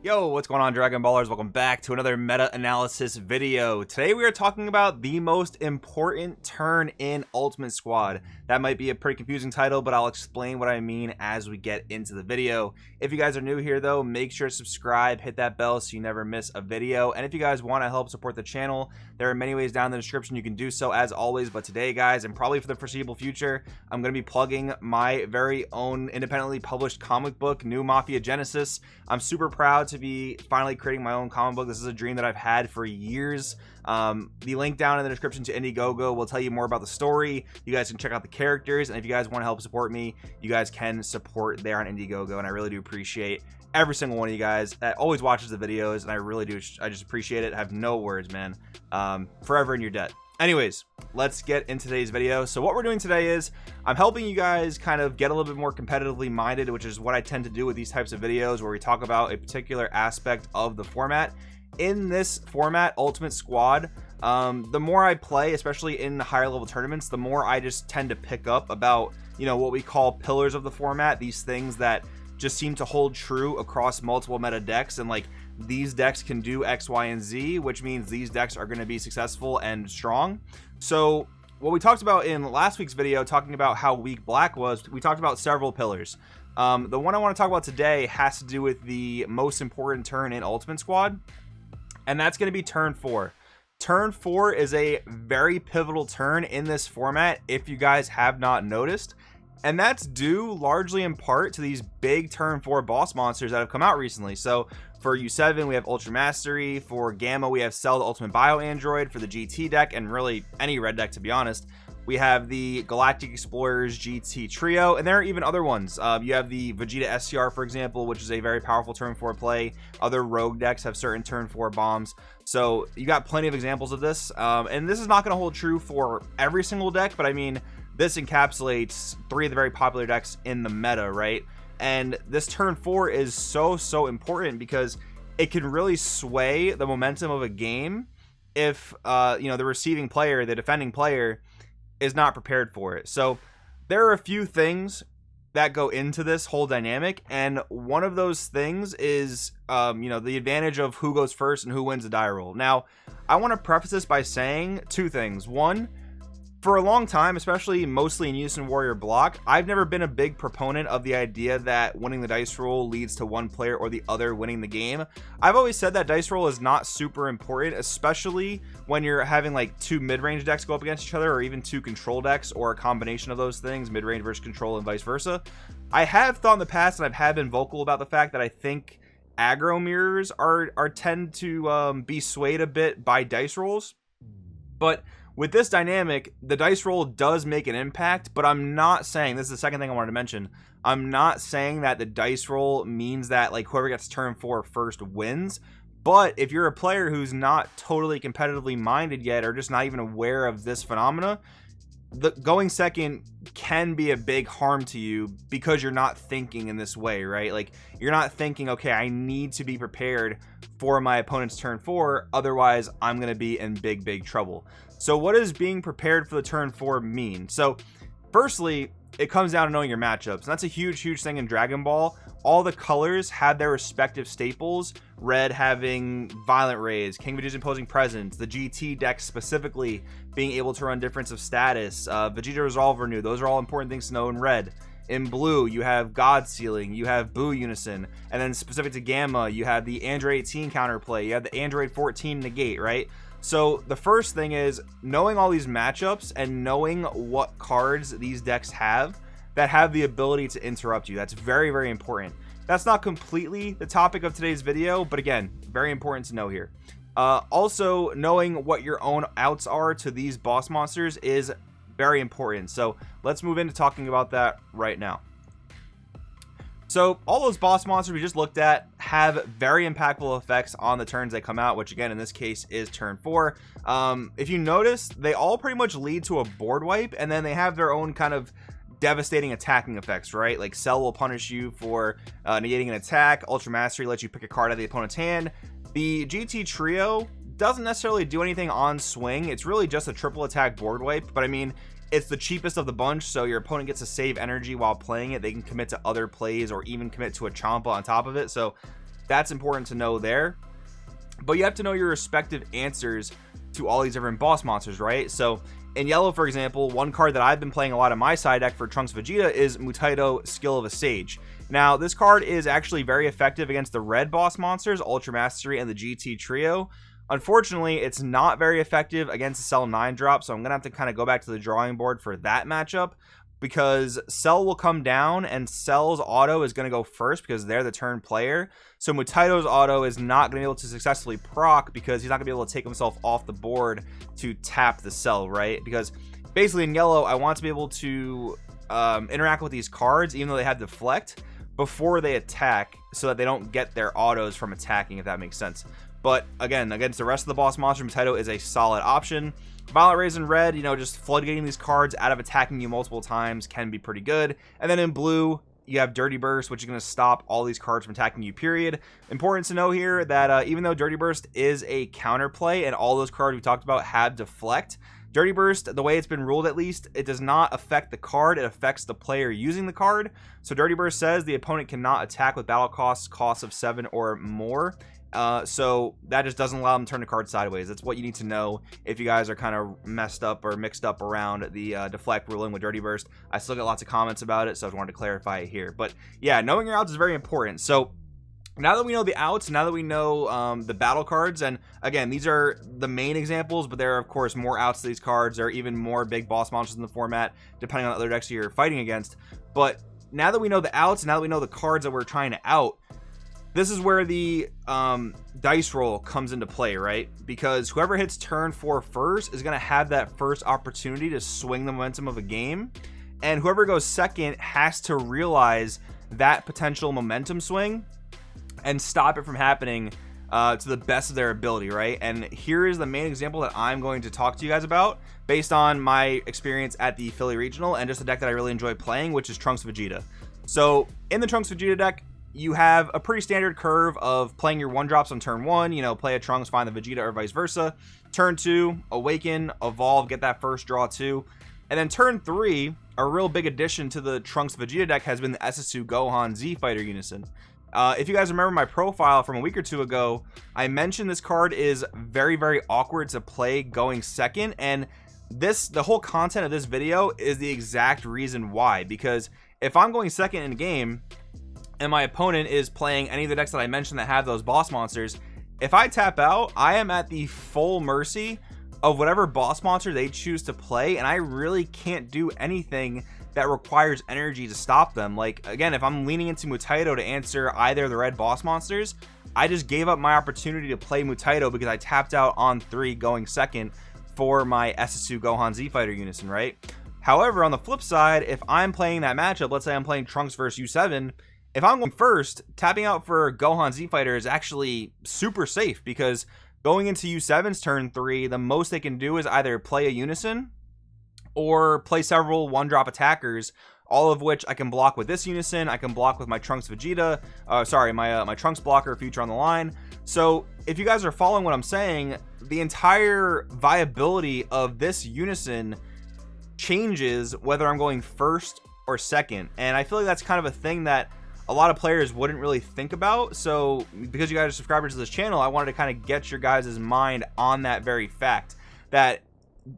Yo, what's going on, Dragon Ballers? Welcome back to another meta-analysis video. Today we are talking about the most important turn in Ultimate Squad. That might be a pretty confusing title, but I'll explain what I mean as we get into the video. If you guys are new here though, make sure to subscribe, hit that bell so you never miss a video. And if you guys want to help support the channel, there are many ways down in the description you can do so as always. But today, guys, and probably for the foreseeable future, I'm going to be plugging my very own independently published comic book, New Mafia Genesis. I'm super proud to be finally creating my own comic book. This is a dream that I've had for years. The link down in the description to Indiegogo will tell you more about the story. You guys can check out the characters, and if you guys want to help support me, you guys can support there on Indiegogo, and I really do appreciate every single one of you guys that always watches the videos, and I just appreciate it. I have no words, man. Forever in your debt. Anyways, let's get into today's video. So what we're doing today is I'm helping you guys kind of get a little bit more competitively minded, which is what I tend to do with these types of videos where we talk about a particular aspect of the format. In this format, Ultimate Squad, the more I play, especially in the higher level tournaments, the more I just tend to pick up about, you know, what we call pillars of the format, these things that just seem to hold true across multiple meta decks, and like these decks can do X, Y, and Z, which means these decks are going to be successful and strong. So what we talked about in last week's video, talking about how weak black was, we talked about several pillars. The one I want to talk about today has to do with the most important turn in Ultimate Squad, and that's going to be turn 4. Turn 4 is a very pivotal turn in this format, if you guys have not noticed. And that's due largely in part to these big turn 4 boss monsters that have come out recently. So for U7, we have Ultra Mastery. For Gamma, we have Cell, the Ultimate Bio Android. For the GT deck, and really any red deck, to be honest, we have the Galactic Explorers GT Trio. And there are even other ones. You have the Vegeta SCR, for example, which is a very powerful turn 4 play. Other rogue decks have certain turn 4 bombs. So you got plenty of examples of this. And this is not going to hold true for every single deck, but I mean, this encapsulates 3 of the very popular decks in the meta, right? And this turn 4 is so important because it can really sway the momentum of a game if you know, the receiving player, the defending player, is not prepared for it. So there are a few things that go into this whole dynamic, and one of those things is you know, the advantage of who goes first and who wins the die roll. Now, I want to preface this by saying 2 things. One, for a long time, especially mostly in Unison Warrior block, I've never been a big proponent of the idea that winning the dice roll leads to one player or the other winning the game. I've always said that dice roll is not super important, especially when you're having like 2 mid-range decks go up against each other, or even 2 control decks, or a combination of those things, mid-range versus control and vice versa. I have thought in the past, and I've been vocal about the fact that I think aggro mirrors tend to be swayed a bit by dice rolls. But with this dynamic, the dice roll does make an impact, but I'm not saying, this is the second thing I wanted to mention, I'm not saying that the dice roll means that like whoever gets turn 4 first wins. But if you're a player who's not totally competitively minded yet, or just not even aware of this phenomena, the going second can be a big harm to you because you're not thinking in this way, right? Like, you're not thinking, okay, I need to be prepared for my opponent's turn 4, otherwise I'm going to be in big trouble. So what does being prepared for the turn 4 mean? So firstly, it comes down to knowing your matchups, and that's a huge thing in Dragon Ball. All the colors have their respective staples. Red having Violent Rays, King Vegeta's Imposing Presence, the GT deck specifically being able to run Difference of Status, Vegeta Resolve Renew. Those are all important things to know in red. In blue, you have God Sealing, you have Boo Unison, and then specific to Gamma, you have the Android 18 counterplay, you have the Android 14 negate, right? So the first thing is knowing all these matchups and knowing what cards these decks have that have the ability to interrupt you. That's very important. That's not completely the topic of today's video, but again, very important to know here. Also, knowing what your own outs are to these boss monsters is very important. So let's move into talking about that right now. So all those boss monsters we just looked at have very impactful effects on the turns they come out, which again in this case is turn 4. If you notice, they all pretty much lead to a board wipe, and then they have their own kind of devastating attacking effects, right? Like Cell will punish you for negating an attack. Ultra Mastery lets you pick a card out of the opponent's hand. The GT Trio doesn't necessarily do anything on swing. It's really just a triple attack board wipe, but I mean, it's the cheapest of the bunch, so your opponent gets to save energy while playing it. They can commit to other plays or even commit to a Champa on top of it. So that's important to know there. But you have to know your respective answers to all these different boss monsters, right? So in yellow, for example, one card that I've been playing a lot in my side deck for Trunks Vegeta is Mutaito, Skill of a Sage. Now, this card is actually very effective against the red boss monsters, Ultra Mastery and the GT Trio. Unfortunately, it's not very effective against the Cell 9 drop, so I'm going to have to kind of go back to the drawing board for that matchup, because Cell will come down and Cell's auto is going to go first because they're the turn player. So Mutaito's auto is not going to be able to successfully proc because he's not going to be able to take himself off the board to tap the Cell, right? Because basically in yellow, I want to be able to interact with these cards, even though they have deflect, before they attack so that they don't get their autos from attacking, if that makes sense. But again, against the rest of the boss monster, Mutaito is a solid option. Violet Rays in red, just floodgating these cards out of attacking you multiple times can be pretty good. And then in blue, you have Dirty Burst, which is going to stop all these cards from attacking you, period. Important to know here that even though Dirty Burst is a counterplay and all those cards we talked about have deflect, Dirty Burst, the way it's been ruled at least, it does not affect the card, it affects the player using the card. So Dirty Burst says the opponent cannot attack with battle costs of 7 or more. So that just doesn't allow them to turn the card sideways. That's what you need to know if you guys are kind of messed up or mixed up around the deflect ruling with Dirty Burst. I still get lots of comments about it, so I just wanted to clarify it here. But yeah, knowing your outs is very important. So now that we know the outs, now that we know the battle cards, and again, these are the main examples, but there are of course more outs to these cards. There are even more big boss monsters in the format, depending on other decks you're fighting against. But now that we know the outs, now that we know the cards that we're trying to out, this is where the dice roll comes into play, right? Because whoever hits turn 4 first is going to have that first opportunity to swing the momentum of a game. And whoever goes second has to realize that potential momentum swing and stop it from happening to the best of their ability, right? And here is the main example that I'm going to talk to you guys about based on my experience at the Philly Regional and just a deck that I really enjoy playing, which is Trunks Vegeta. So in the Trunks Vegeta deck, you have a pretty standard curve of playing your 1-drops on turn 1, play a Trunks, find the Vegeta, or vice versa. Turn 2, Awaken, Evolve, get that first draw too. And then turn 3, a real big addition to the Trunks Vegeta deck has been the SS2 Gohan Z Fighter Unison. If you guys remember my profile from a week or two ago, I mentioned this card is very, very awkward to play going second, and the whole content of this video is the exact reason why. Because if I'm going second in a game, and my opponent is playing any of the decks that I mentioned that have those boss monsters, if I tap out, I am at the full mercy of whatever boss monster they choose to play, and I really can't do anything that requires energy to stop them. Like, again, if I'm leaning into Mutaito to answer either of the red boss monsters, I just gave up my opportunity to play Mutaito because I tapped out on 3 going second for my SS2 Gohan Z Fighter Unison, right? However, on the flip side, if I'm playing that matchup, let's say I'm playing Trunks versus U7, if I'm going first, tapping out for Gohan Z Fighter is actually super safe because going into U7's turn 3, the most they can do is either play a Unison or play several 1-drop attackers, all of which I can block with this Unison. I can block with my Trunks Vegeta. My Trunks blocker, Future on the line. So if you guys are following what I'm saying, the entire viability of this Unison changes whether I'm going first or second. And I feel like that's kind of a thing that a lot of players wouldn't really think about. So because you guys are subscribers to this channel, I wanted to kind of get your guys' mind on that very fact, that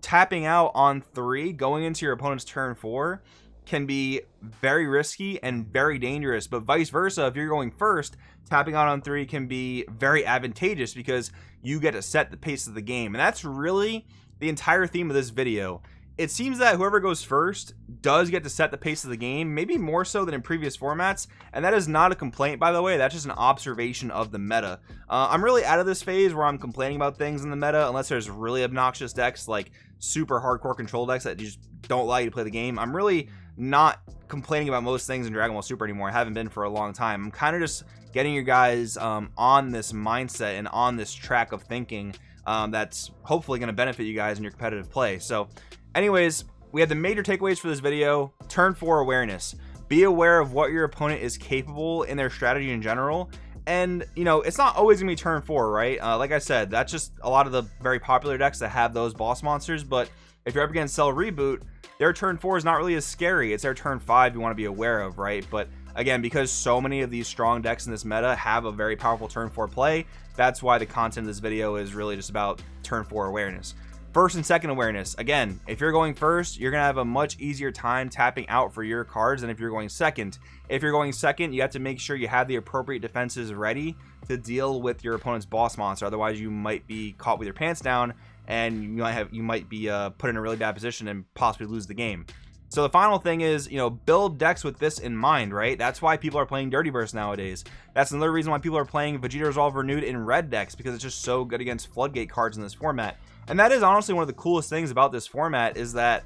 tapping out on 3 going into your opponent's turn 4 can be very risky and very dangerous. But vice versa, if you're going first, tapping out on 3 can be very advantageous because you get to set the pace of the game. And that's really the entire theme of this video. It seems that whoever goes first does get to set the pace of the game, maybe more so than in previous formats, and that is not a complaint, by the way. That's just an observation of the meta. I'm really out of this phase where I'm complaining about things in the meta, unless there's really obnoxious decks like super hardcore control decks that just don't allow you to play the game. I'm really not complaining about most things in Dragon Ball Super anymore. I haven't been for a long time. I'm kind of just getting you guys on this mindset and on this track of thinking that's hopefully going to benefit you guys in your competitive play. So anyways, we have the major takeaways for this video. Turn 4 awareness. Be aware of what your opponent is capable in their strategy in general. And, it's not always going to be turn 4, right? Like I said, that's just a lot of the very popular decks that have those boss monsters. But if you're up against Cell Reboot, their turn 4 is not really as scary. It's their turn 5 you want to be aware of, right? But again, because so many of these strong decks in this meta have a very powerful turn 4 play, that's why the content of this video is really just about turn 4 awareness. First and second awareness. Again, if you're going first, you're going to have a much easier time tapping out for your cards than if you're going second. If you're going second, you have to make sure you have the appropriate defenses ready to deal with your opponent's boss monster. Otherwise, you might be caught with your pants down, and you might be put in a really bad position and possibly lose the game. So the final thing is, build decks with this in mind, right? That's why people are playing Dirty Burst nowadays. That's another reason why people are playing Vegeta Resolve Renewed in red decks, because it's just so good against Floodgate cards in this format. And that is honestly one of the coolest things about this format, is that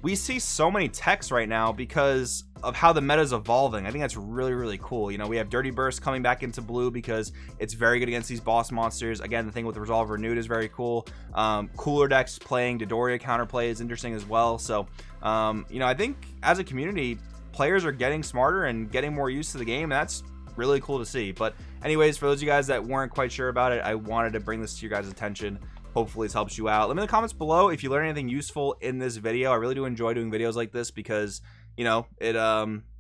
we see so many techs right now because of how the meta is evolving. I think that's really, really cool. We have Dirty Burst coming back into blue because it's very good against these boss monsters. Again, the thing with Resolve Renewed is very cool. Cooler decks playing Dodoria counterplay is interesting as well. So, I think as a community, players are getting smarter and getting more used to the game, and that's really cool to see. But anyways, for those of you guys that weren't quite sure about it, I wanted to bring this to your guys' attention. Hopefully this helps you out. Let me know in the comments below if you learned anything useful in this video. I really do enjoy doing videos like this because, it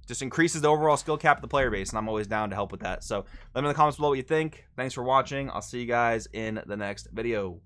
just increases the overall skill cap of the player base, and I'm always down to help with that. So let me know in the comments below what you think. Thanks for watching. I'll see you guys in the next video.